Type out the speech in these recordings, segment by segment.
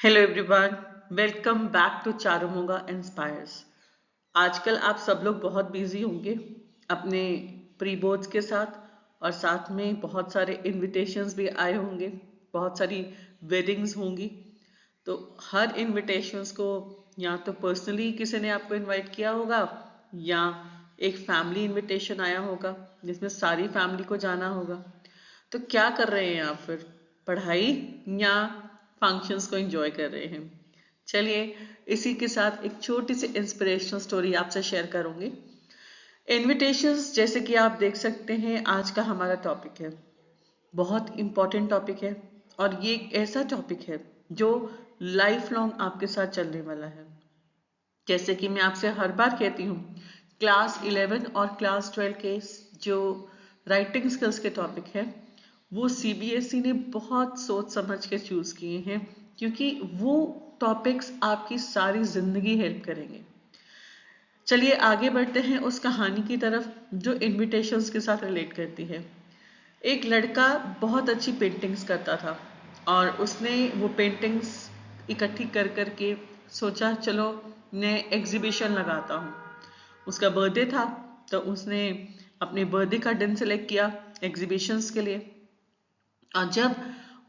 Hello everyone, welcome back to Charumoga inspires. आजकल आप सब लोग बहुत बिजी होंगे अपने प्री बोर्ड्स के साथ, और साथ में बहुत सारे इनविटेशंस भी आए होंगे, बहुत सारी वेडिंग्स होंगी। तो हर इनविटेशंस को या तो पर्सनली किसी ने आपको इनवाइट किया होगा, या एक फैमिली इनविटेशन आया होगा जिसमें सारी फैमिली को जाना होगा। तो क्या कर रहे हैं आप फिर, पढ़ाई या फंक्शंस को एंजॉय कर रहे हैं? चलिए, इसी के साथ एक छोटी सी इंस्पिरेशनल स्टोरी आपसे शेयर करूंगी। इनविटेशंस, जैसे कि आप देख सकते हैं, आज का हमारा टॉपिक है, बहुत इम्पोर्टेंट टॉपिक है। और ये एक ऐसा टॉपिक है जो लाइफ लॉन्ग आपके साथ चलने वाला है। जैसे कि मैं आपसे हर बार कहती हूँ, क्लास 11 और क्लास 12 के जो राइटिंग स्किल्स के टॉपिक है, वो सीबीएसई ने बहुत सोच समझ के चूज किए हैं, क्योंकि वो टॉपिक्स आपकी सारी जिंदगी हेल्प करेंगे। चलिए आगे बढ़ते हैं उस कहानी की तरफ जो इनविटेशंस के साथ रिलेट करती है। एक लड़का बहुत अच्छी पेंटिंग्स करता था, और उसने वो पेंटिंग्स इकट्ठी कर करके सोचा, चलो मैं एग्जीबिशन लगाता हूँ। उसका बर्थडे था, तो उसने अपने बर्थडे का दिन सेलेक्ट किया एग्जीबिशंस के लिए। और जब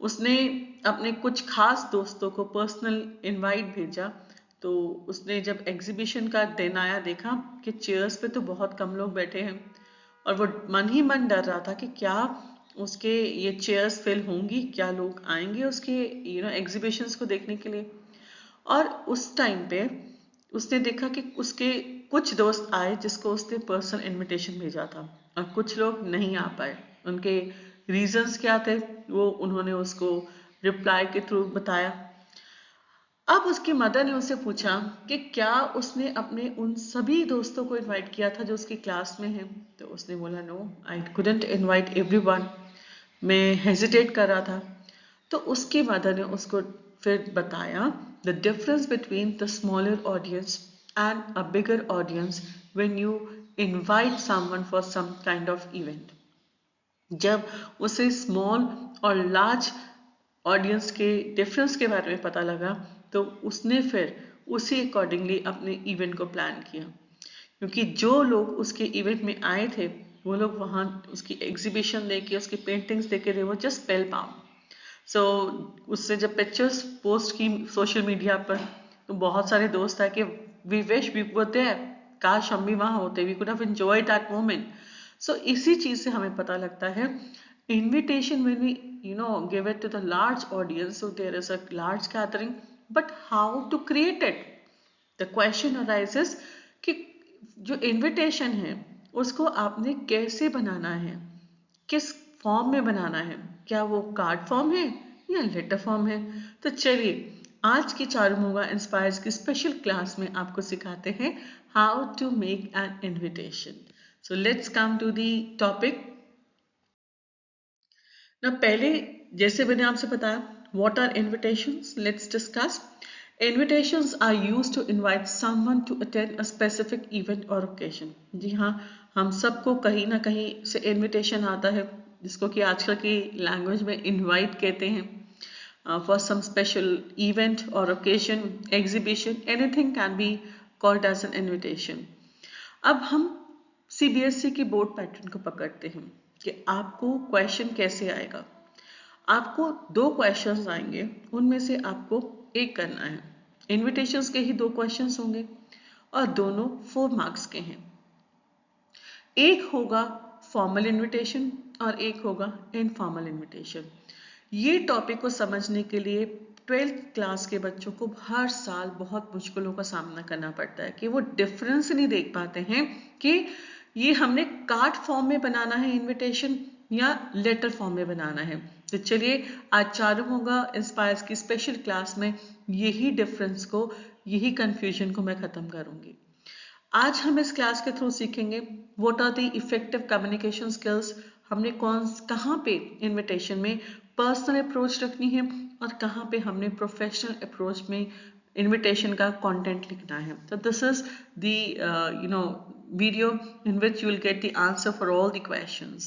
उसने अपने कुछ खास दोस्तों को पर्सनल इनवाइट भेजा, तो उसने जब एग्जीबिशन का दिन आया देखा कि चेयर्स पे तो बहुत कम लोग बैठे हैं, और वो मन ही मन डर रहा था कि क्या उसके ये चेयर्स फिल होंगी, क्या लोग आएंगे उसके एग्जीबिशंस को देखने के लिए। और उस टाइम पे उसने देखा कि उसके कुछ दोस्त आए जिसको उसने पर्सनल इनविटेशन भेजा था, और कुछ लोग नहीं आ पाए। उनके रीजंस क्या थे वो उन्होंने उसको रिप्लाई के थ्रू बताया। अब उसकी मदर ने उससे पूछा कि क्या उसने अपने उन सभी दोस्तों को इनवाइट किया था जो उसकी क्लास में हैं। तो उसने बोला, no, I couldn't invite everyone, मैं हेजिटेट कर रहा था। तो उसकी मदर ने उसको फिर बताया the difference between the smaller audience and a bigger audience when you invite someone for some kind of event. जब उसे स्मॉल और लार्ज ऑडियंस के डिफरेंस के बारे में पता लगा, तो उसने फिर उसी अकॉर्डिंगली अपने इवेंट को प्लान किया। क्योंकि जो लोग उसके इवेंट में आए थे, वो लोग वहाँ उसकी एग्जीबिशन देखे, उसकी पेंटिंग्स देखे, थे वो जस्ट स्पेल बाउंड। सो उसने जब पिक्चर्स पोस्ट की सोशल मीडिया पर, तो बहुत सारे दोस्त आए कि we wish we were there, काश हम भी वहाँ होते, we could have enjoyed that moment. So इसी चीज से हमें पता लगता है, invitation when we give it to the large audience, so there is a large gathering, but how to create it? The question arises कि जो इनविटेशन है उसको आपने कैसे बनाना है, किस फॉर्म में बनाना है, क्या वो कार्ड फॉर्म है या लेटर फॉर्म है? तो चलिए, आज की चारुमोगा इंस्पायर्स की स्पेशल क्लास में आपको सिखाते हैं how to make an invitation. So let's come to the topic ना। पहले, जैसे मैंने आपसे बताया, what are invitations, let's discuss. Invitations are used to invite someone to attend a specific event और ओकेजन। जी हाँ, हम सबको कहीं ना कहीं से इनविटेशन आता है, जिसको कि आजकल की लैंग्वेज में इनवाइट कहते हैं, फॉर सम स्पेशल इवेंट और occasion, exhibition, anything can be called as an invitation. अब हम सीबीएसई की बोर्ड पैटर्न को पकड़ते हैं कि आपको क्वेश्चन कैसे आएगा। आपको दो क्वेश्चंस आएंगे, उनमें से आपको एक करना है। इनविटेशंस के ही दो क्वेश्चंस होंगे, और दोनों 4 मार्क्स के हैं। एक होगा फॉर्मल इनविटेशन और एक होगा इनफॉर्मल इनविटेशन। ये टॉपिक को समझने के लिए 12th क्लास के बच्चों को हर साल बहुत मुश्किलों का सामना करना पड़ता है कि वो डिफरेंस नहीं देख पाते हैं कि ये हमने कार्ड फॉर्म में बनाना है इनविटेशन या लेटर फॉर्म में बनाना है। तो चलिए, आज चारुमोगा इंस्पायर्स की स्पेशल क्लास में यही डिफरेंस को, यही कंफ्यूजन को मैं खत्म करूंगी। आज हम इस क्लास के थ्रू सीखेंगे what are the effective communication skills. हमने कहाँ पे इनविटेशन में पर्सनल अप्रोच रखनी है, और कहाँ पे हमने प्रोफेशनल अप्रोच में इनविटेशन का कंटेंट लिखना है। तो this is the video in which you will get the answer for all the questions.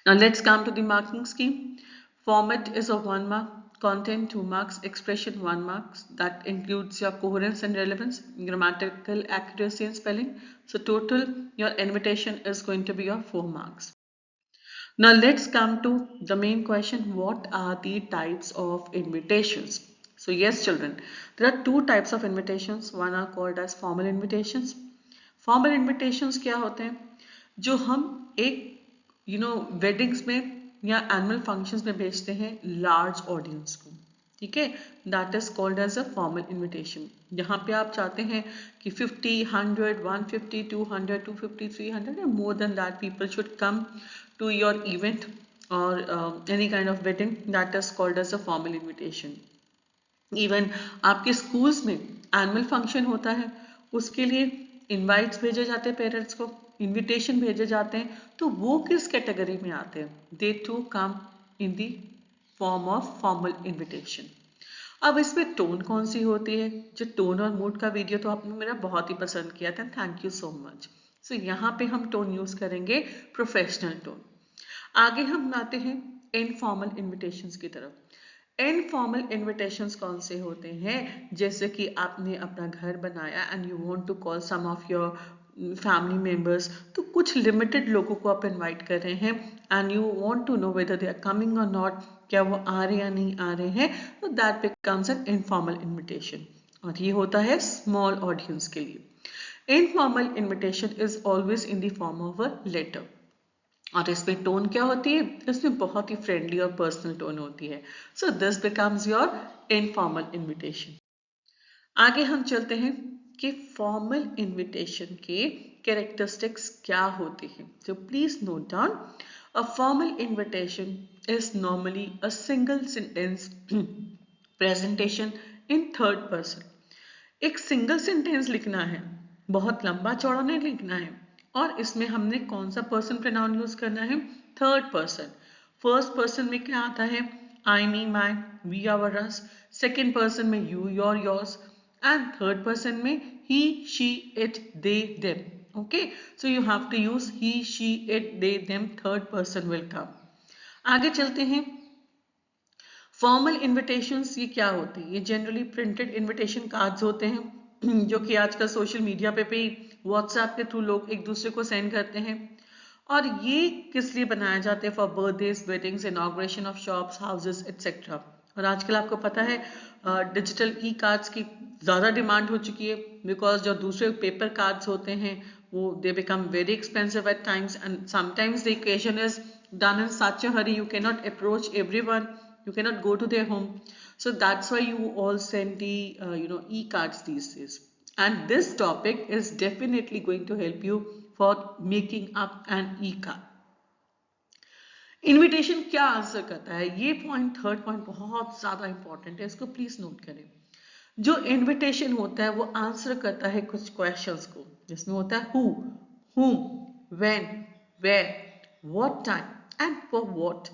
Now let's come to the marking scheme. Format is of 1 mark, content 2 marks, expression 1 marks. That includes your coherence and relevance, grammatical accuracy and spelling. So total your invitation is going to be your 4 marks. Now let's come to the main question, what are the types of invitations? So yes children, there are two types of invitations. One are called as formal invitations. Formal invitations क्या होते हैं? जो हम एक weddings में या annual functions में भेजते हैं लार्ज ऑडियंस को, ठीक है, that is called as a formal invitation. जहाँ पे आप चाहते हैं कि 50, 100, 150, 200, 250, 300 and more than that people should come to your event or any kind of wedding, that is called as a formal invitation. Even आपके स्कूल्स में annual function होता है, उसके लिए इनवाइट्स भेजे जाते हैं, पेरेंट्स को इनविटेशन भेजे जाते हैं, तो वो किस कैटेगरी में आते हैं? They to come in the form of formal invitation. अब इसमें टोन कौन सी होती है? जो टोन और मूड का वीडियो तो आपने मेरा बहुत ही पसंद किया था, थैंक यू सो मच। सो यहाँ पे हम टोन यूज करेंगे प्रोफेशनल टोन। आगे हम आते हैं इनफॉर्मल इनविटेशंस की तरफ। इनफॉर्मल इनविटेशंस कौन से होते हैं? जैसे कि आपने अपना घर बनाया and you want to call some of your family members, तो कुछ लिमिटेड लोगों को आप इनवाइट कर रहे हैं and you want to know whether they are coming or not, क्या वो आ रहे या नहीं आ रहे हैं, तो that becomes an informal invitation, और ये होता है स्मॉल ऑडियंस के लिए। Informal invitation is always in the form of a letter, और इसमें टोन क्या होती है? इसमें बहुत ही फ्रेंडली और पर्सनल टोन होती है। So this becomes your informal invitation. आगे हम चलते हैं कि फॉर्मल इनविटेशन के कैरेक्टरिस्टिक्स क्या होते हैं। तो please note down, a formal invitation is normally a single sentence presentation in third person. एक सिंगल सेंटेंस लिखना है, बहुत लंबा चौड़ा नहीं लिखना है, और इसमें हमने कौन सा पर्सन प्रोनाउन यूज करना है? Third person. फर्स्ट पर्सन में क्या आता है? I, me, my, we, our, us. Second person में you, your, yours, and third person में he, she, it, they, them. Okay, so you have to use he, she, it, they, them, third person will come. आगे चलते हैं। Formal invitations ये क्या होते हैं? ये जनरली प्रिंटेड इनविटेशन कार्ड्स होते हैं जो कि आजकल सोशल मीडिया पे भी व्हाट्सएप के थ्रू लोग एक दूसरे को सेंड करते हैं, और ये किस लिए बनाए जाते हैं? For birthdays, weddings, inauguration of shops, houses etcetera. और आजकल आपको पता है डिजिटल ई कार्ड्स की ज़्यादा डिमांड हो चुकी है, बिकॉज जो दूसरे पेपर कार्ड्स होते हैं वो they become very expensive eight times, and sometimes the occasion is done in such a Hari, you can not approach everyone, you cannot go to their home, so that's why you all send the e-cards these days, and this topic is definitely going to help you for making up an e-card। Invitation क्या answer करता है? ये point, third point बहुत ज्यादा important है, इसको please note करें। जो इनविटेशन होता है वो आंसर करता है कुछ क्वेश्चंस को, जिसमें होता है who, whom, when, where, what time and for what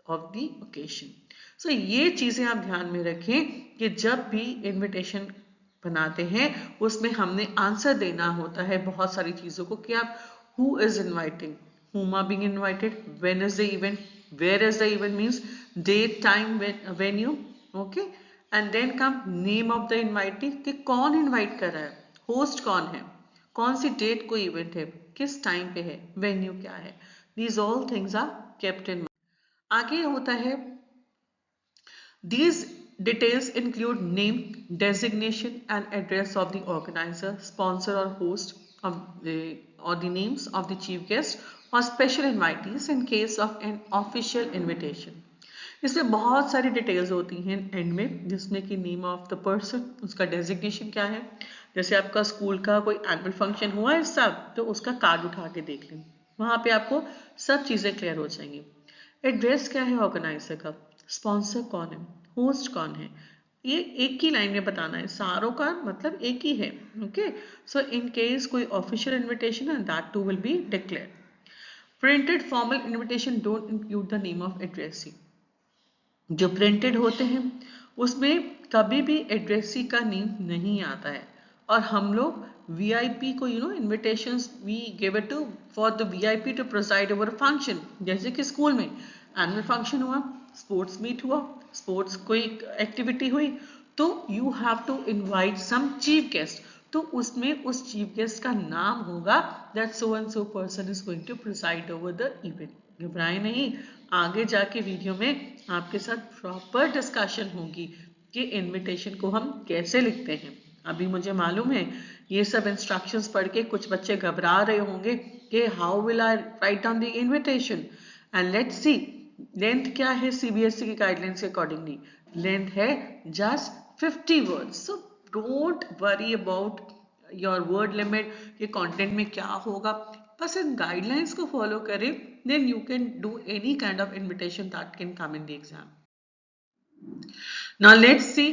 of the occasion। सो ये चीजें आप ध्यान में रखें कि जब भी इनविटेशन बनाते हैं उसमें हमने आंसर देना होता है बहुत सारी चीजों को, कि आप who is inviting, whom are being invited, when is the event, where is the event means date, time, venue, okay, and then come name of the invitee, कि कौन इनवाइट कर रहा है, होस्ट कौन है, कौन सी डेट को इवेंट है, किस टाइम पे है, वेन्यू क्या है, these all things are kept in mind। आगे होता है these details include name, designation and address of the organizer, sponsor or host of or the names of the chief guest or special invitees in case of an official invitation। इसमें बहुत सारी details होती हैं and में, जिसमें कि name of the person, उसका designation क्या है, जैसे आपका स्कूल का कोई एनुअल फंक्शन हुआ है सब, तो उसका कार्ड उठा के देख लें, वहां पे आपको सब चीजें क्लियर हो जाएंगी। एड्रेस क्या है ऑर्गेनाइजर का, स्पॉन्सर कौन है, होस्ट कौन है, ये एक ही लाइन में बताना है, सारों का मतलब एक ही है। ओके, सो इन केस कोई ऑफिशियल इन्विटेशन है that too will be declared. Printed formal invitation don't include the name of addressee. जो प्रिंटेड होते हैं उसमें कभी भी एड्रेसी का नेम नहीं आता है, और हम लोग वीआईपी को invitations we give it to for the VIP to preside over function, जैसे कि स्कूल में एनुअल फंक्शन हुआ, स्पोर्ट्स मीट हुआ, स्पोर्ट्स कोई एक्टिविटी हुई, तो you have to invite some chief guest, तो उसमें उस चीफ गेस्ट का नाम होगा that so and so person is going to preside over the event. घबराए नहीं, आगे जाके वीडियो में आपके साथ प्रॉपर डिस्कशन होगी कि इनविटेशन को हम कैसे लिखते हैं। अभी मुझे मालूम है ये सब इंस्ट्रक्शंस पढ़ के कुछ बच्चे घबरा रहे होंगे कि how will I write down the invitation. And let's see length क्या है सीबीएसई की गाइडलाइंस के अकॉर्डिंगली, लेंथ है just 50 words. So don't worry about your word limit, ये कंटेंट में क्या होगा, बस इन गाइडलाइंस को फॉलो करें, then you can do any kind of invitation that can come in the exam. Now let's see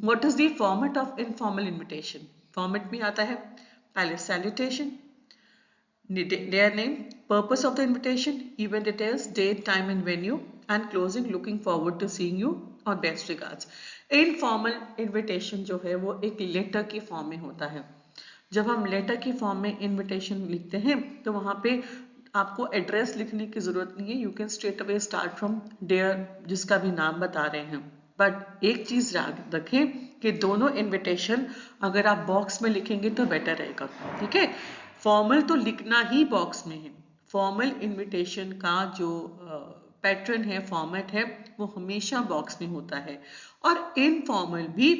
what is the format of informal invitation. Format में आता है पहले salutation, their name, purpose of the invitation, event details, date, time and venue, and closing, looking forward to seeing you और best regards. Informal invitation जो है वो एक letter की फॉर्म में होता है। जब हम लेटर की फॉर्म में इनविटेशन लिखते हैं तो वहाँ पे आपको एड्रेस लिखने की जरूरत नहीं है, you can straight away start from there जिसका भी नाम बता रहे हैं। बट एक चीज याद रखें कि दोनों इनविटेशन अगर आप बॉक्स में लिखेंगे तो बेटर रहेगा, ठीक है। फॉर्मल तो लिखना ही बॉक्स में है, फॉर्मल इनविटेशन का जो पैटर्न है, फॉर्मेट है, वो हमेशा बॉक्स में होता है, और इनफॉर्मल भी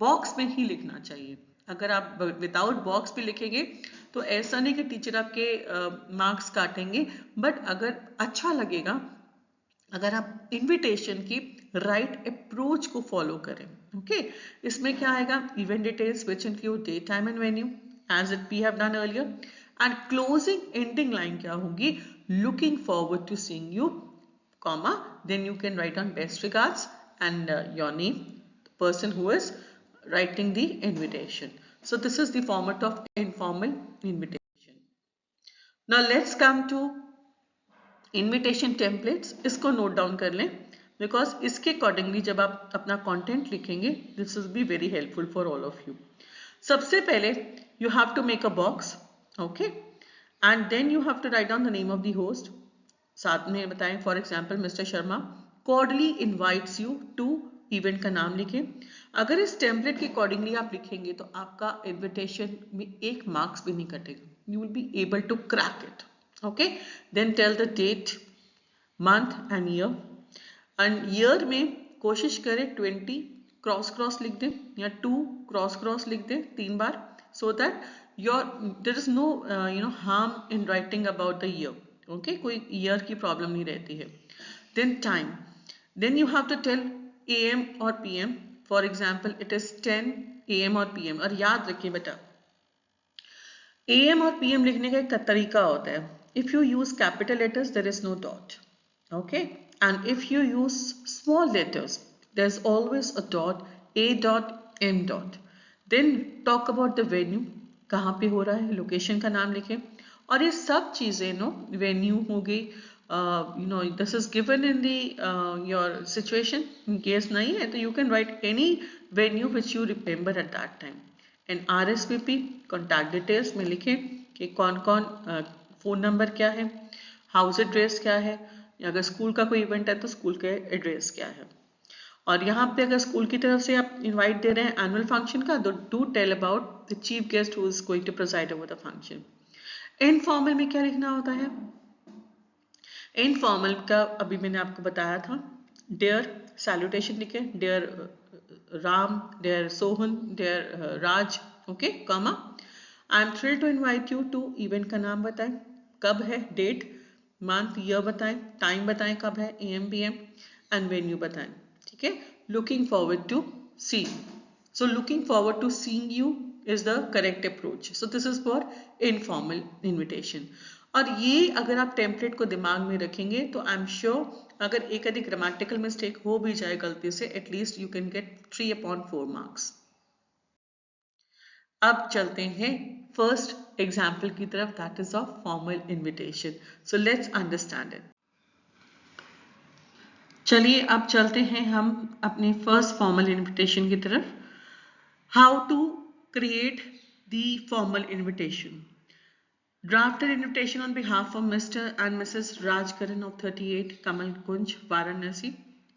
बॉक्स में ही लिखना चाहिए। अगर आप विदाउट बॉक्स भी लिखेंगे तो ऐसा नहीं कि टीचर आपके मार्क्स काटेंगे, बट अगर अच्छा लगेगा अगर आप इनविटेशन की राइट अप्रोच को फॉलो करें। ओके, इसमें क्या आएगा, event details which include date, time and venue as it we have done earlier, and closing ending line क्या होगी, looking forward to seeing you, comma, then you can write on best regards and your name, the person who is writing the invitation. So this is the format of informal invitation. Now let's come to invitation templates. इसको note down कर लें because इसके accordingly जब आप अपना content लिखेंगे this will be very helpful for all of you. सबसे पहले you have to make a box, okay, and then you have to write down the name of the host. साथ में बताएं for example mister Sharma cordially invites you to, event का नाम लिखें। अगर इस टेम्पलेट के अकॉर्डिंगली आप लिखेंगे तो आपका इन्विटेशन में एक मार्क्स भी नहीं कटेगा, you will be able to crack it. Okay, then tell the date, month and year, and year में कोशिश करें 20 क्रॉस क्रॉस लिख दें या 2 क्रॉस क्रॉस लिख दें 3 बार, so that your there is no harm in writing about the year. Okay, कोई ईयर की प्रॉब्लम नहीं रहती है। Then time, then you have to tell AM और PM, for example it is 10 AM और PM, और याद रखिए बेटा AM और PM लिखने का एक तरीका होता है, if you use capital letters there is no dot, okay, and if you use small letters there is always a dot, A dot, M dot. Then talk about the venue, कहाँ पे हो रहा है, लोकेशन का नाम लिखें, और ये सब चीजें वेन्यू हो गई, this is given in the your situation, in case नहीं है तो you can write any venue which you remember at that time. And RSVP contact details में लिखें कि कौन कौन, फोन नंबर क्या है, हाउस एड्रेस क्या है, अगर स्कूल का कोई इवेंट है तो स्कूल के एड्रेस क्या है, और यहाँ पे अगर स्कूल की तरफ से आप इनवाइट दे रहे हैं एनुअल फंक्शन का तो do tell about the chief guest who is going to preside over the function. Informal में क्या लिखना होता है, इनफॉर्मल का अभी मैंने आपको बताया था, डेयर सैल्यूटेशन लिखे, dear Ram, dear Sohan, dear Raj, okay, comma, I am thrilled to invite you to, event का नाम बताएं, कब है, डेट, मंथ, ईयर बताएं, टाइम बताएं कब है, AM PM, एंड वेन्यू बताएं, ठीक है। Looking forward to see, so looking forward to seeing you is the correct approach. So this is for informal invitation. और ये अगर आप टेम्पलेट को दिमाग में रखेंगे तो आई एम श्योर अगर एक आधी ग्रामेटिकल मिस्टेक हो भी जाए गलती से, at least you can get 3/4 marks. अब चलते हैं फर्स्ट एग्जाम्पल की तरफ, that is of formal invitation. So let's understand it. चलिए अब चलते हैं हम अपने फर्स्ट फॉर्मल इन्विटेशन की तरफ। How to create the formal invitation. Drafted invitation on behalf of Mr. and Mrs. Raj Karan of 38 Kamal Kunj, Varanasi.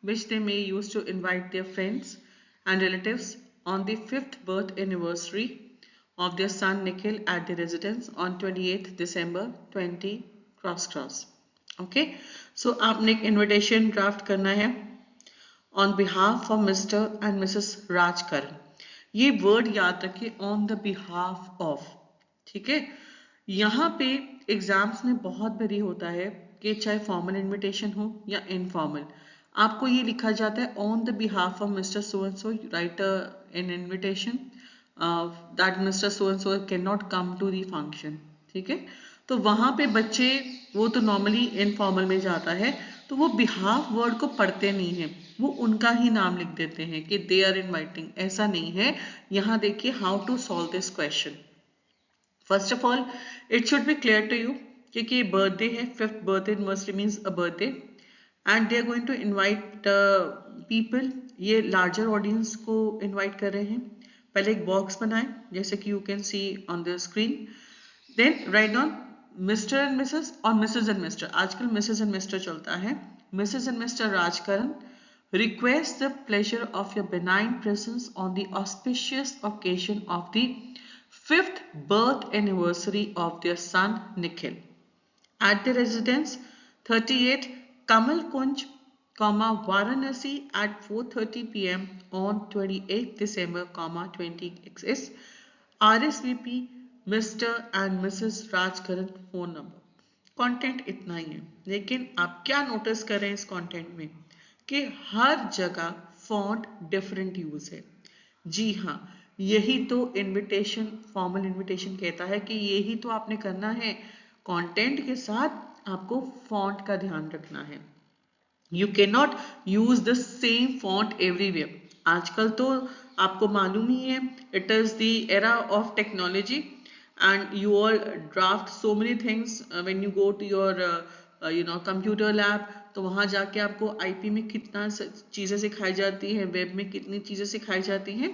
which they may use to invite their friends and relatives on the 5th birth anniversary of their son Nikhil at the residence on 28th December 20 cross. Okay, so आपने एक invitation draft करना है on behalf of Mr. and Mrs. Rajkaran. ये word याद रखिए, on the behalf of. ठीक है, यहाँ पे एग्जाम्स में बहुत बारी होता है कि चाहे फॉर्मल इनविटेशन हो या इनफॉर्मल, आपको ये लिखा जाता है on the behalf of Mr so and so, write an invitation that Mr so and so can not come to the function. ठीक है, तो वहां पे बच्चे, वो तो नॉर्मली इनफॉर्मल में जाता है, तो वो बिहाफ वर्ड को पढ़ते नहीं है, वो उनका ही नाम लिख देते हैं कि दे आर इनवाइटिंग. ऐसा नहीं है. यहाँ देखिए how to solve this question. First of all it should be clear to you कि बर्थडे है, 5th birthday anniversary means a birthday, and they are going to invite people. ये larger audience को इनवाइट कर रहे हैं. पहले एक बॉक्स बनाएं जैसे कि you can see on the screen. Then write down Mr and Mrs और मिसेस एंड मिस्टर. आजकल मिसेस एंड मिस्टर चलता है. Mrs and mister Rajkaran request the pleasure of your benign presence on the auspicious occasion of the 5th birth anniversary of their son Nikhil at the residence 38 Kamal Kunj, Varanasi at 4:30 p.m. on 28 December, 20XX. RSVP Mr. and Mrs. Rajkaran. Phone number. Content इतना ही है, लेकिन आप क्या notice कर रहे हैं इस content में कि हर जगह फॉन्ट डिफरेंट यूज है. जी हाँ, यही तो इनविटेशन, फॉर्मल इनविटेशन कहता है कि यही तो आपने करना है. कंटेंट के साथ आपको फॉन्ट का ध्यान रखना है. You can not use the same font everywhere. आजकल तो आपको मालूम ही है, it is the era of technology and you all draft so many things when you go to your computer lab. तो वहाँ जाके आपको आईपी में कितना चीज़ें सिखाई जाती हैं, वेब में कितनी चीज़ें सिखाई जाती हैं.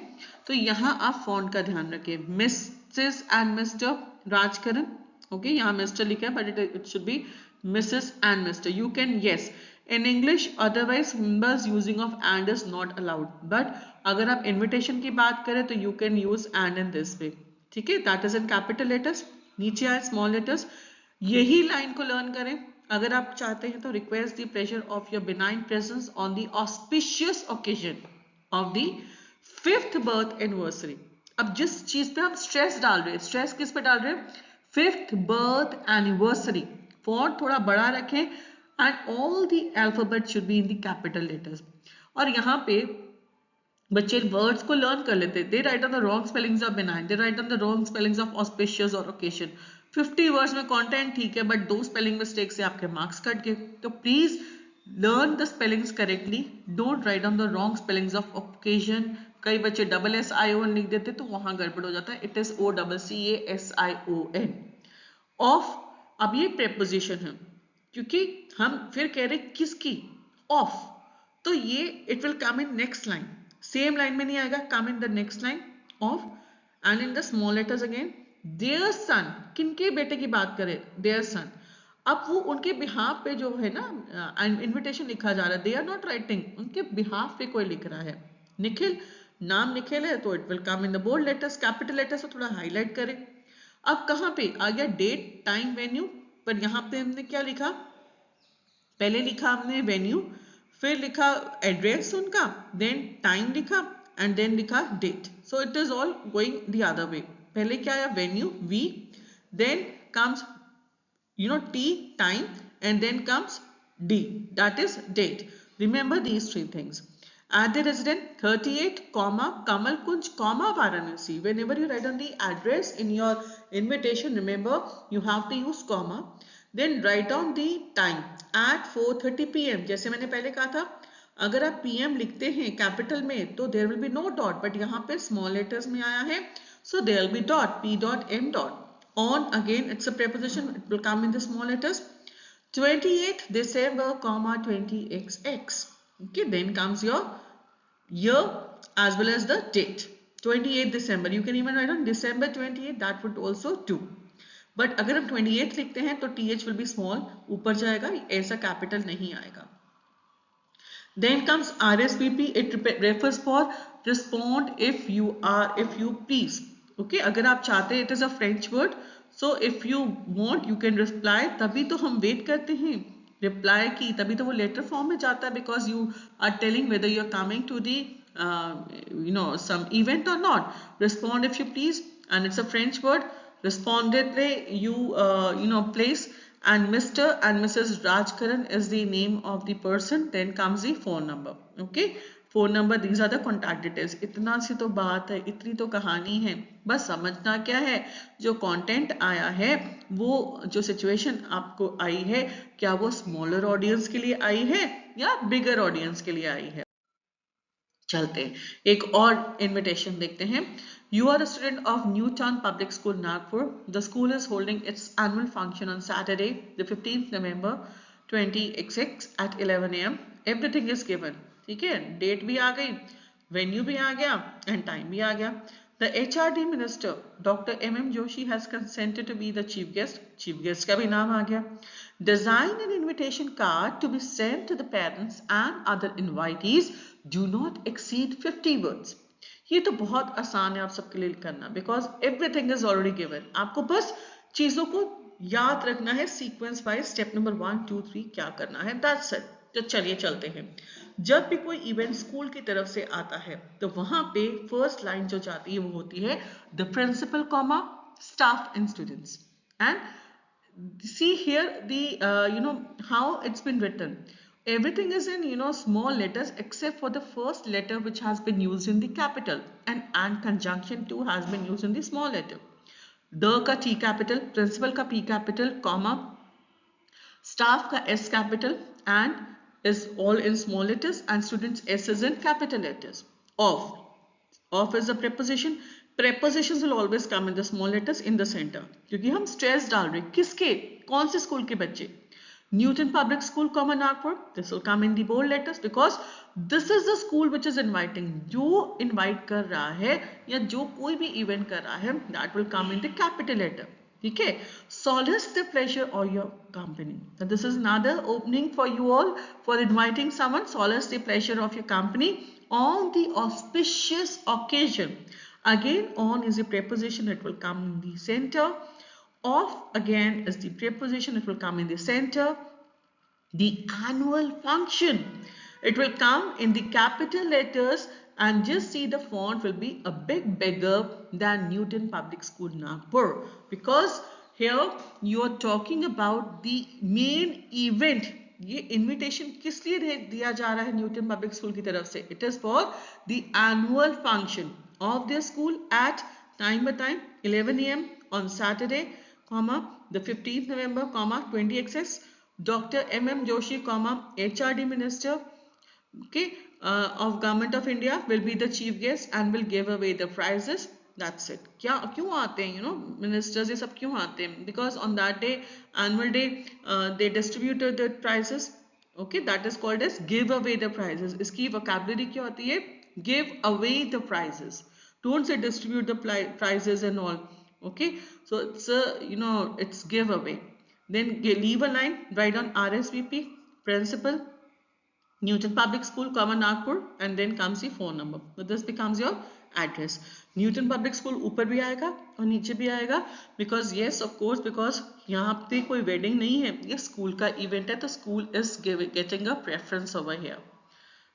तो यहाँ आप फॉन्ट का ध्यान रखें. Mrs and mister Rajkaran. Okay, यहाँ मिस्टर लिखा है but it should B Mrs and mister. You can, yes, in English otherwise symbols using of and is not allowed, but अगर आप इन्विटेशन की बात करें तो you can use and in this way. ठीक है, that is in capital letters. नीचे आए स्मॉल लेटर्स. यही लाइन को लर्न करें. अगर आप चाहते हैं तो request the pleasure of your benign presence on the auspicious occasion of the 5th birth anniversary. अब जिस चीज पे हम स्ट्रेस डाल रहे हैं, स्ट्रेस किस पे डाल रहे हैं? 5th birth anniversary. फॉन्ट थोड़ा बड़ा रखें and all the alphabet should be in the capital letters. और यहाँ पे बच्चे वर्ड्स को लर्न कर लेते. They write on the wrong spellings of benign, they write on the wrong spellings of auspicious और ओकेजन. 50 वर्ड्स में कंटेंट ठीक है, बट 2 स्पेलिंग मिस्टेक से आपके मार्क्स कट गए. तो please learn the spellings correctly. Don't write on the wrong spellings of occasion. कई बच्चे SSION लिख देते तो वहां गड़बड़ हो जाता है. It is OCCASION. ऑफ. अब ये प्रेपोजिशन है, क्योंकि हम फिर कह रहे किसकी? ऑफ. तो ये it will come in next line. Same line में नहीं आएगा, come in the next line of. And in the small letters again. Their son, किनके बेटे की बात करें? Their son. अब वो उनके बिहाफ पे जो है ना इनविटेशन लिखा जा रहा है, दे आर नॉट राइटिंग, उनके बिहाफ पे कोई लिख रहा है. निखिल, नाम निखिल है तो it will come in the bold letters. Capital letters तो थोड़ा हाईलाइट करें. अब कहाँ पे आ गया? Date, time, venue. पर यहाँ पे हमने क्या लिखा? पहले लिखा हमने वेन्यू, फिर लिखा एड्रेस उनका, देन टाइम लिखा एंड देन लिखा date. So it is all going the other way. पहले क्या आया? Venue, V, then comes T, time, and then comes D, that is date. Remember these 3 things. At the resident 38, Kamal Kunj, Varanasi. Whenever you write on the address in your invitation, remember you have to use comma. Then write down the time at 4:30 p.m. जैसे मैंने पहले कहा था, अगर आप PM लिखते हैं capital में तो there will be no dot, but यहाँ पे small letters में आया है, so there will be dot, P dot M dot. On again, it's a preposition, it will come in the small letters. 28th December, 20XX. Okay, then comes your year as well as the date. 28th December. You can even write on December 28th. That would also do. But अगर हम 28th लिखते हैं तो TH will be small, ऊपर जाएगा, ऐसा capital नहीं आएगा. Then comes RSVP. It refers for respond if you are, if you please. Okay, अगर आप चाहते हैं, it is a French word. So if you want, you can reply. तभी तो हम wait करते हैं reply की, तभी तो वो letter form में जाता है, because you are telling whether you are coming to the some event or not. Respond if you please, and it's a French word. Respondedly you place, and Mr. and Mrs. Rajkaran is the name of the person. Then comes the phone number. Okay, phone number, these are the contact details. इतना सी तो बात है, इतनी तो कहानी है. बस समझना क्या है, जो कंटेंट आया है, वो जो सिचुएशन आपको आई है, क्या वो स्मॉलर ऑडियंस के लिए आई है या बिगर ऑडियंस के लिए आई है. चलते हैं, एक और इनविटेशन देखते हैं. You are a student of Newtown Public School, Nagpur. The school is holding its annual function on Saturday, the 15th November 2026 at 11 a.m. Everything is given. ठीक है, डेट भी आ गई, वेन्यू भी आ गया, एंड टाइम भी आ गया. The HRD Minister, Dr. M.M. Joshi, has consented to be the chief guest. Chief guest का भी नाम आ गया. Design an invitation card to be sent to the parents and other invitees. Do not exceed 50 words. ये तो बहुत आसान है आप सबके लिए करना, because everything is already given. आपको बस चीजों को याद रखना है सीक्वेंस वाइज, स्टेप नंबर 1 2 3 क्या करना है, दैट्स इट. तो चलिए चलते हैं. जब भी कोई इवेंट स्कूल की तरफ से आता है तो वहां पे फर्स्ट लाइन जो जाती है वो होती है the principal comma staff and students. And see here the how it's been written. Everything is in small letters except for the first letter, which has been used in the capital, and conjunction too has been used in the small letter. The का T capital, principal का P capital, comma, staff का S capital, and is all in small letters, and students S is in capital letters. Of is a preposition. Prepositions will always come in the small letters in the center, क्योंकि हम stress डाल रहे किसके, कौन से school के बच्चे. Newton Public School, Common Nagpur. This will come in the bold letters because this is the school which is inviting. जो invite कर रहा है या जो कोई भी event कर रहा है, that will come in the capital letter. ठीक है. Solace the pleasure of your company. So this is another opening for you all for inviting someone. Solace the pleasure of your company on the auspicious occasion. Again, on is the preposition. It will come in the center. Of again is the preposition. It will come in the center. The annual function, it will come in the capital letters, and just see the font will be a bit bigger than Newton Public School, Nagpur, because here you are talking about the main event. ये invitation किस लिए दिया जा रहा है Newton public school की तरफ से? It is for the annual function of the school at time by time 11 a.m. on Saturday, comma, the 15th November, comma, 20XX. Dr. M.M. Joshi, comma, HRD Minister, okay, of Government of India will be the chief guest and will give away the prizes. That's it. क्या क्यों आते हैं ministers ये सब क्यों आते हैं? Because on that day, annual day, they distributed the prizes. Okay, that is called as give away the prizes. इसकी vocabulary क्या होती है? Give away the prizes. Don't say distribute the prizes and all. Okay, so it's it's giveaway. Then leave a line, write on RSVP, principal, Newton Public School, Common Nagpur, and then comes the phone number. So this becomes your address. Newton Public School ऊपर भी आएगा और नीचे भी आएगा, because yes of course, because यहाँ पे कोई wedding नहीं है, ये school का event है, तो school is getting a preference over here.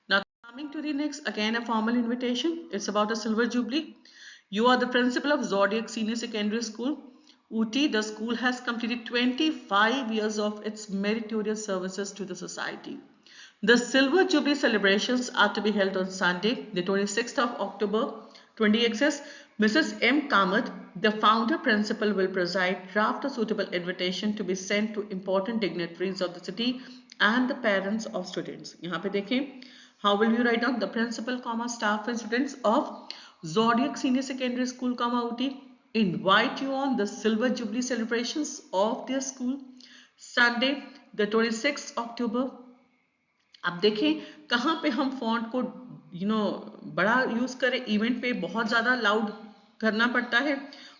Now coming to the next, again a formal invitation. It's about a silver jubilee. You are the principal of Zodiac Senior Secondary School, Ooty. The school has completed 25 years of its meritorious services to the society. The Silver Jubilee celebrations are to be held on Sunday, the 26th of October 20XX. Mrs. M. Kamath, the founder principal, will preside, draft a suitable invitation to be sent to important dignitaries of the city and the parents of students. यहाँ पे देखें, how will you write down? The principal, comma, staff and students of Zodiac Senior Secondary School, comma, Ooty, invite you on the Silver Jubilee celebrations of their school, Sunday, the 26th October. अब देखें कहाँ पे हम font को बड़ा use करें. Event पे बहुत ज्यादा लाउड करना पड़ता है,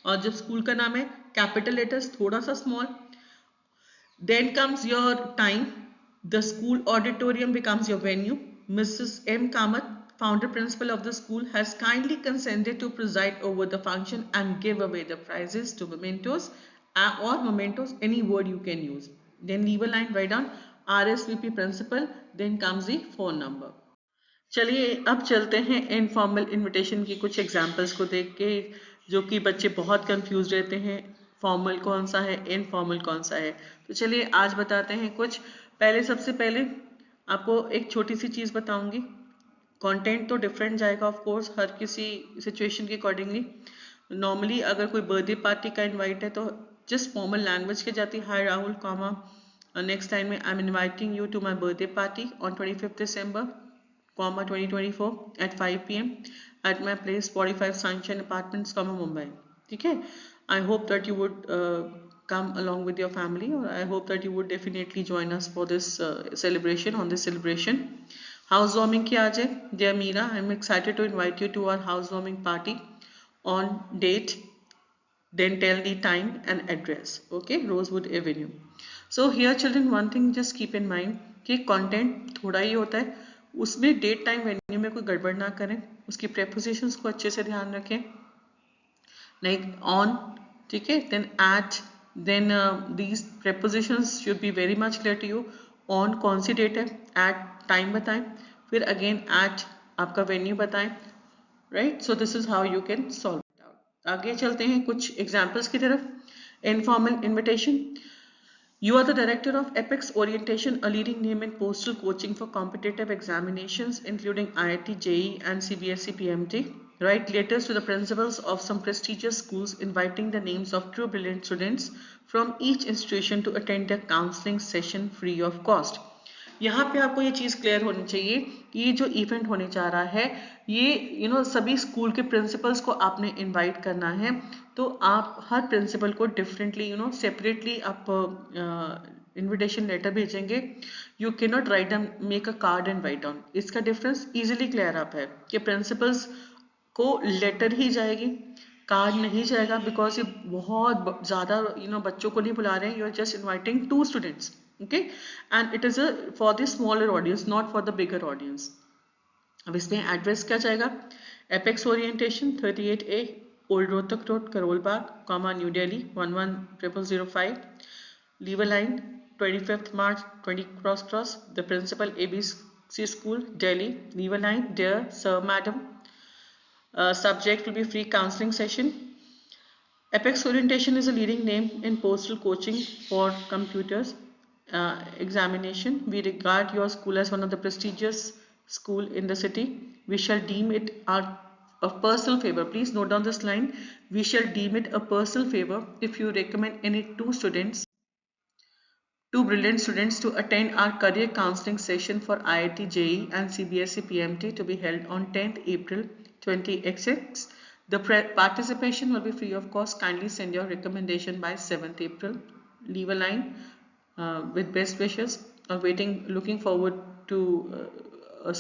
और जब स्कूल का नाम है कैपिटल लेटर्स थोड़ा सा small. Then comes your time. The school auditorium becomes your venue. Mrs. M. Kamath, founder principal of the school, has kindly consented to preside over the function and give away the prizes to mementos or mementos, any word you can use. Then leave a line, write down RSVP principal, then comes the phone number. चलिए अब चलते हैं informal invitation की कुछ examples को देख के, जो कि बच्चे बहुत कंफ्यूज रहते हैं, फॉर्मल कौन सा है, इनफॉर्मल कौन सा है। तो चलिए आज बताते हैं कुछ। सबसे पहले आपको एक छोटी सी चीज़ बताऊंगी। कंटेंट तो डिफरेंट जाएगा ऑफ कोर्स हर किसी सिचुएशन के अकॉर्डिंगली। नॉर्मली अगर कोई बर्थडे पार्टी का इनवाइट है तो जस्ट फॉर्मल लैंग्वेज के जाती है, hi Rahul comma next time में I am inviting you to my birthday party on 25th December, 2024 at 5 p.m. at my place 45 Sunshine Apartments, Mumbai. ठीक है? I hope that you would come along with your family, or I hope that you would definitely join us for this celebration, on this celebration. Housewarming की आज है, dear Meera, I am excited to invite you to our housewarming party on date, then tell the time and address. Okay, Rosewood Avenue. So here children, one thing just keep in mind कि content थोड़ा ही होता है, उसमें date time venue में कोई गड़बड़ ना करें, उसकी प्रेपोजिशंस को अच्छे से ध्यान रखें, लाइक ऑन, ठीक है, then at, then these prepositions should be very much clear to you. On कौन सी डेट है, एट टाइम बताएं, फिर अगेन एट आपका वेन्यू बताएं, right. So this is how you can solve it out. आगे चलते हैं कुछ एग्जाम्पल्स की तरफ। Informal invitation. You are the director of Apex Orientation, a leading name in postal coaching for competitive examinations, including IIT, JEE, and CBSE PMT. Write letters to the principals of some prestigious schools inviting the names of true brilliant students from each institution to attend their counseling session free of cost. यहाँ पे आपको ये चीज़ clear होनी चाहिए कि ये जो event होने जा रहा है, ये सभी स्कूल के प्रिंसिपल्स को आपने इनवाइट करना है। तो आप हर प्रिंसिपल को डिफरेंटली सेपरेटली आप इनविटेशन लेटर भेजेंगे। You can not write down, make a card and write down. इसका डिफरेंस इजीली क्लियर आप है कि प्रिंसिपल्स को लेटर ही जाएगी, कार्ड नहीं जाएगा, बिकॉज ये बहुत ज़्यादा बच्चों को नहीं बुला रहे हैं, you are just inviting 2 students, okay, and it is for the smaller audience, not for the bigger audience. अब इसमें एड्रेस क्या जाएगा, apex orientation 38A old Rohtak road, Karol Bagh, comma new Delhi 110005। Leave a line 25th March 20 cross the principal ABC school Delhi. Leave a line, dear sir, madam, subject will be free counseling session. Apex Orientation is a leading name in postal coaching for computers examination. We regard your school as one of the prestigious school in the city. We shall deem it a personal favor. Please note down this line. We shall deem it a personal favor if you recommend any two brilliant students to attend our career counseling session for IIT JEE and CBSE PMT to be held on 10th April 2026. The participation will be free of cost. Kindly send your recommendation by 7th April. Leave a line with best wishes. Looking forward to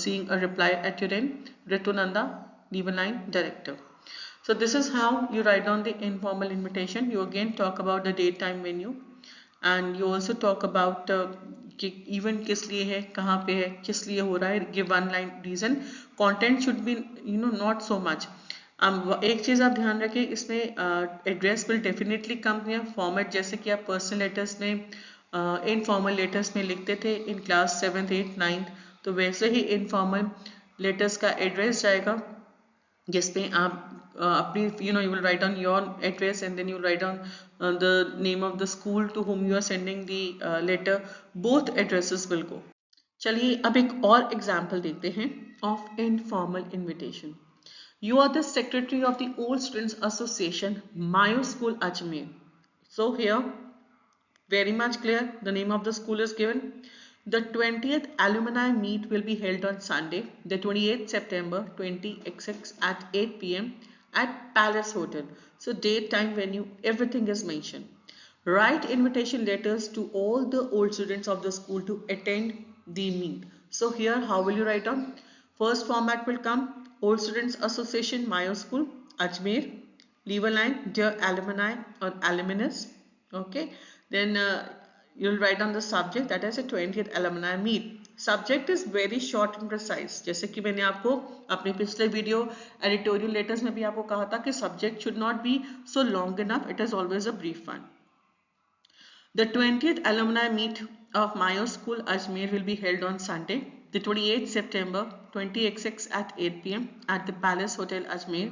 seeing a reply at your end. Ritunanda, leave a line, director. So this is how you write down the informal invitation. You again talk about the date, time, venue, and you also talk about कि event किस लिए है, कहाँ पे है, किस लिए हो रहा है, give one line reason. Content should be not so much. एक चीज़ आप ध्यान रखें, इसमें एड्रेस विल डेफिनेटली कम या फॉर्मेट, जैसे कि आप पर्सनल लेटर्स में इनफॉर्मल लेटर्स में लिखते थे in class 7th 8th 9th, तो वैसे ही इनफॉर्मल लेटर्स का एड्रेस जाएगा, जिसमें आप अपनी you will write down your address and then you write down the name of the school to whom you are sending the letter. Both addresses will go. चलिए अब एक और एग्जाम्पल देखते हैं of informal invitation. You are the secretary of the Old Students Association, Mayo School, Ajmer. So here, very much clear, the name of the school is given. The 20th alumni meet will be held on Sunday, the 28th September 20XX at 8 p.m. at Palace Hotel. So date, time, venue, everything is mentioned. Write invitation letters to all the old students of the school to attend the meet. So here, how will you write down? First format will come, Old Students Association, Mayo School, Ajmer. Leave a line, dear alumni or alumnus. Okay. Then you'll write down the subject, that is a 20th alumni meet. Subject is very short and precise, जैसे कि मैंने आपको अपने पिछले video editorial letters में भी आपको कहा था कि subject should not be so long enough, it is always a brief one. The 20th alumni meet of Mayo School Ajmer will be held on Sunday, the 28th September 20XX at 8 p.m. at the Palace Hotel Ajmer.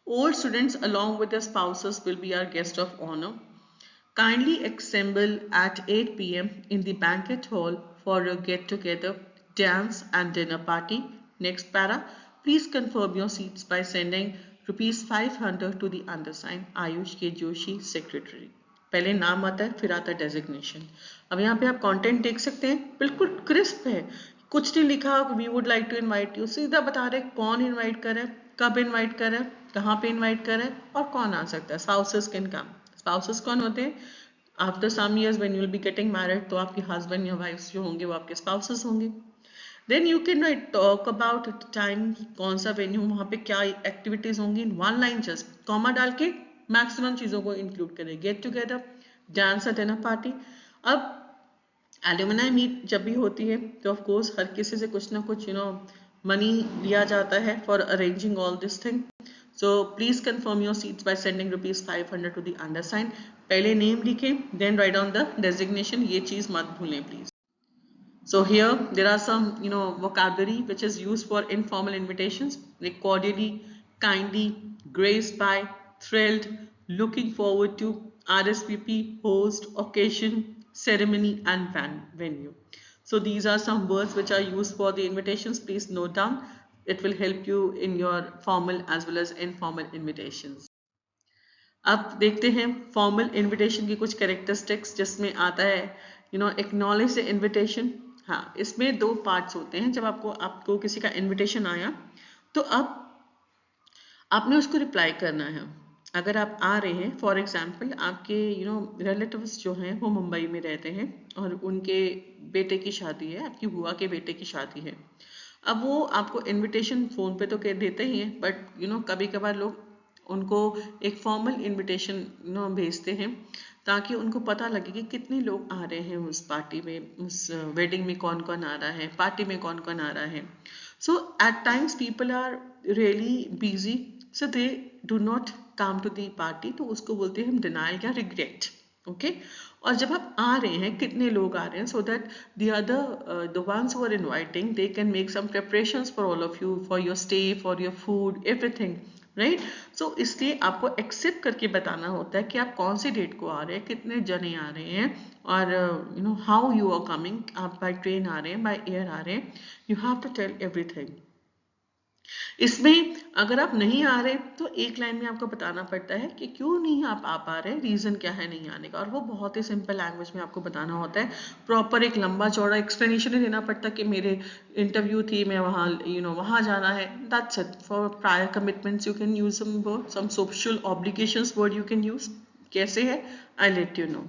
Old students along with their spouses will be our guest of honor. Kindly assemble at 8 p.m. in the banquet hall for a get-together, dance and dinner party. Next para, please confirm your seats by sending rupees 500 to the undersigned Ayush K. Joshi, Secretary. पहले नाम आता है, फिर आता है designation. अब यहाँ पे आप कंटेंट देख सकते हैं, बिल्कुल क्रिस्प है, कुछ नहीं लिखा we would like to invite you, सीधा बता रहे कौन इनवाइट करे, कब इनवाइट करे, कहाँ पे इनवाइट करे और कौन आ सकता है. Spouses can come. स्पाउसेस कौन होते हैं? After some years when you will be getting married, तो आपके हस्बैंड या वाइफ्स जो होंगे वो आपके स्पाउसेस होंगे. Then you can talk about time, कौन सा वेन्यू, वहाँ पे क्या एक्टिविटीज होंगी, in one line just comma डाल के मैक्सिमम चीजों को इंक्लूड करें. Get together, dance, dinner party. अब एल्यूमिनाई मीट जब भी होती है तो ऑफ कोर्स हर किसी से कुछ ना कुछ मनी लिया जाता है for arranging all this thing. So please confirm your seats by sending rupees 500 to the undersigned. पहले नेम लिखें, then write on the designation. ये चीज मत भूलें please. So here there are some vocabulary which is used for informal invitations, like cordially, kindly, graced by, thrilled, looking forward to, RSVP, host, occasion, ceremony and venue. So these are some words which are used for the invitations. Please note down. It will help you in your formal as well as informal invitations. अब देखते हैं formal invitation की कुछ characteristics, जिसमें आता है acknowledge the invitation. हाँ, इसमें दो पार्ट्स होते हैं. जब आपको किसी का इनविटेशन आया तो अब आपने उसको रिप्लाई करना है. अगर आप आ रहे हैं, फॉर एग्जांपल आपके रिलेटिव्स जो हैं वो मुंबई में रहते हैं और उनके बेटे की शादी है, आपकी बुआ के बेटे की शादी है. अब वो आपको इनविटेशन फोन पे तो कह देते ही हैं, बट कभी कभार लोग उनको एक फॉर्मल इनविटेशन भेजते हैं ताकि उनको पता लगे कि कितने लोग आ रहे हैं उस पार्टी में, उस वेडिंग में कौन कौन आ रहा है, पार्टी में कौन कौन आ रहा है. So at times people are really busy, so they do not come to the party. तो उसको बोलते हैं हम डिनायल या रिग्रेट. ओके. और जब आप आ रहे हैं, कितने लोग आ रहे हैं, so that the ones who are inviting they can make some preparations for all of you, for your stay, for your food, everything, right. So इसलिए आपको एक्सेप्ट करके बताना होता है कि आप कौन सी डेट को आ रहे हैं, कितने जने आ रहे हैं, और हाउ यू आर कमिंग. आप बाय ट्रेन आ रहे हैं, बाय एयर आ रहे हैं, you have to tell everything. इसमें अगर आप नहीं आ रहे तो एक लाइन में आपको बताना पड़ता है कि क्यों नहीं आप आ पा रहे, रीजन क्या है नहीं आने का, और वो बहुत ही सिंपल लैंग्वेज में आपको बताना होता है. प्रॉपर एक लंबा चौड़ा एक्सप्लेनेशन नहीं देना पड़ता कि मेरे इंटरव्यू थी, मैं वहाँ वहाँ जाना है. That's it. For prior commitments you can use some word, some social obligations word you can use. कैसे है, I let you know.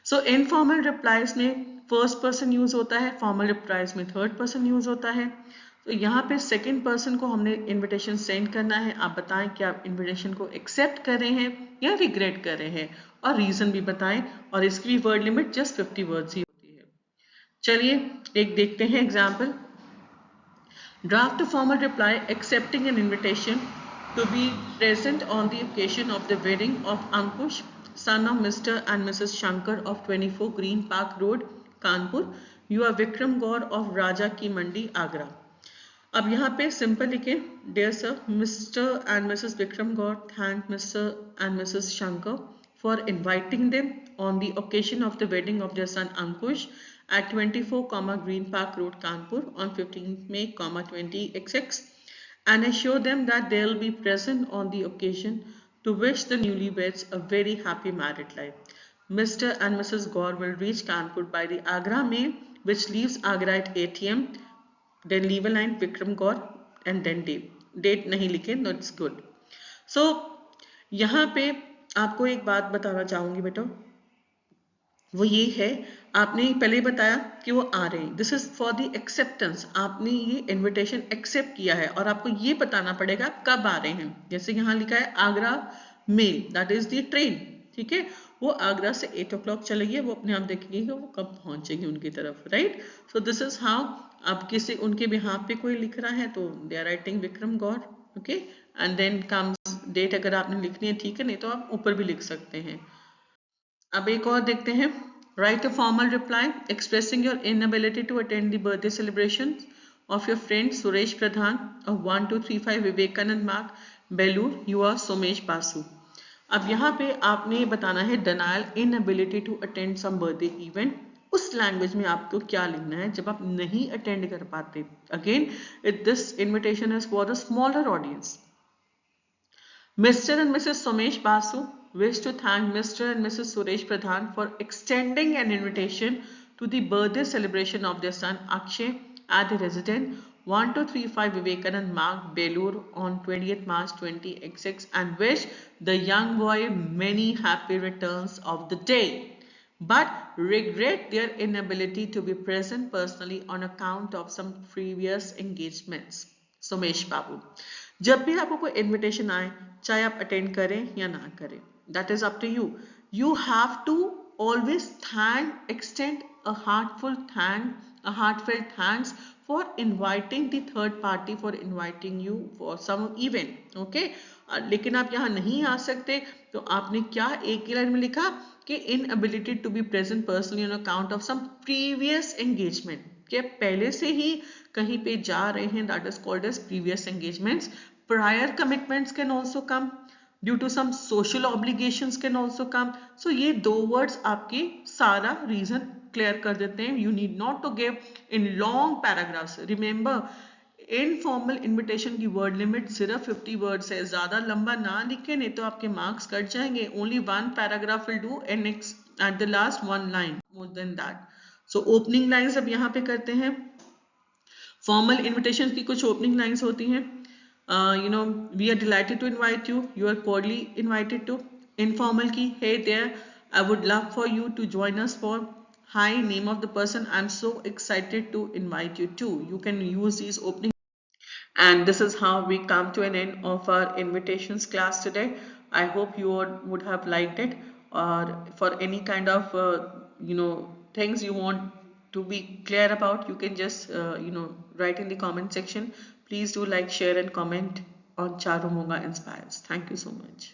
So informal replies में फर्स्ट पर्सन यूज होता है, फॉर्मल रिप्लाईज में थर्ड पर्सन यूज होता है. तो यहाँ पे सेकंड पर्सन को हमने इनविटेशन सेंड करना है. आप बताएं कि आप इनविटेशन को एक्सेप्ट कर रहे हैं या रिग्रेट कर रहे हैं, और रीजन भी बताएं. और इसकी भी वर्ड लिमिट जस्ट 50 वर्ड्स ही होती है. चलिए एक देखते हैं example. Draft a formal reply accepting an invitation to be present on the occasion of the wedding of Ankush, son of Mr. and Mrs. Shankar of 24 Green Park Road, Kanpur. You are Vikram Gaur of Raja Ki Mandi, Agra. अब यहाँ पे simple लिखें, dear sir, Mr and Mrs Vikram Gaur thank Mr and Mrs Shankar for inviting them on the occasion of the wedding of their son Ankush at 24, Green Park Road, Kanpur on 15th May, 20XX, and assure them that they will be present on the occasion to wish the newlyweds a very happy married life. Mr. and Mrs. Gaur will reach Kanpur by the Agra Mail, which leaves Agra at 8 am. Then leave a line Vikram Gaur and then date. Date नहीं लिखे, no it's good. So यहाँ पे आपको एक बात बताना चाहूंगी बेटा, वो ये है, आपने पहले ही बताया कि वो आ रहे हैं. This is for the acceptance. आपने ये इनविटेशन एक्सेप्ट किया है और आपको ये बताना पड़ेगा कब आ रहे हैं. जैसे यहाँ लिखा है Agra mail, that is the train. ठीक है, वो आगरा से 8 o'clock चलेगी, वो अपने आप देखेंगे कि वो कब पहुंचेगी उनकी तरफ, right. So this is how, अब किसी उनके बिहाफ पे कोई लिख रहा है तो they are writing Vikram Gaur, okay, and then comes date, अगर आपने लिखनी है ठीक है, नहीं तो आप ऊपर भी लिख सकते हैं। अब एक और देखते हैं, write a formal reply expressing your inability to attend the birthday celebration of your friend Suresh Pradhan of 1235 Vivekananda Marg Belur, you are Somesh Basu. अब यहाँ पे आपने बताना है denial inability to attend some birthday event, उस लैंग्वेज में आपको क्या लिखना है जब आप नहीं अटेंड कर पाते। Again this invitation is for the smaller audience. Mr. and Mrs. Somesh Basu wish to thank Mr. and Mrs. Suresh Pradhan for extending an invitation to the birthday celebration of their son Akshay at the residence 1235 Vivekanand Marg, Belur on 20th March 2026 and wish the young boy many happy returns of the day, but regret their inability to be present personally on account of some previous engagements. Somesh Babu. जब भी आपको कोई invitation आए, चाहे आप attend करें या ना करें, that is up to you. You have to always extend a heartfelt thanks for inviting the third party, for inviting you for some event, okay? लेकिन आप यहाँ नहीं आ सकते तो आपने क्या एक ही लाइन में लिखा कि inability to be present personally on account of some previous engagement, कि पहले से ही कहीं पे जा रहे हैं, that is called as previous engagements. Prior commitments can also come, due to some social obligations can also come. So ये दो words आपके सारा reason clear कर देते हैं. You need not to give in long paragraphs. Remember, informal invitation की word limit सिर्फ 50 words है, ज्यादा लंबा ना लिखे नहीं तो आपके मार्क्स कट जाएंगे। Only one paragraph will do and at the last one line, more than that. So opening lines अब यहाँ पे करते हैं। फॉर्मल इन्विटेशन की कुछ ओपनिंग लाइंस होती हैं, we are delighted to invite you, you are cordially invited to. Informal की, hey there, I would love for you to join us for, hi, name of the person, I'm so excited to invite you to. You can use these opening. And this is how we come to an end of our invitations class today. I hope you would have liked it, or for any kind of things you want to be clear about, you can just write in the comment section. Please do like, share and comment on Charumoga Inspires. Thank you so much.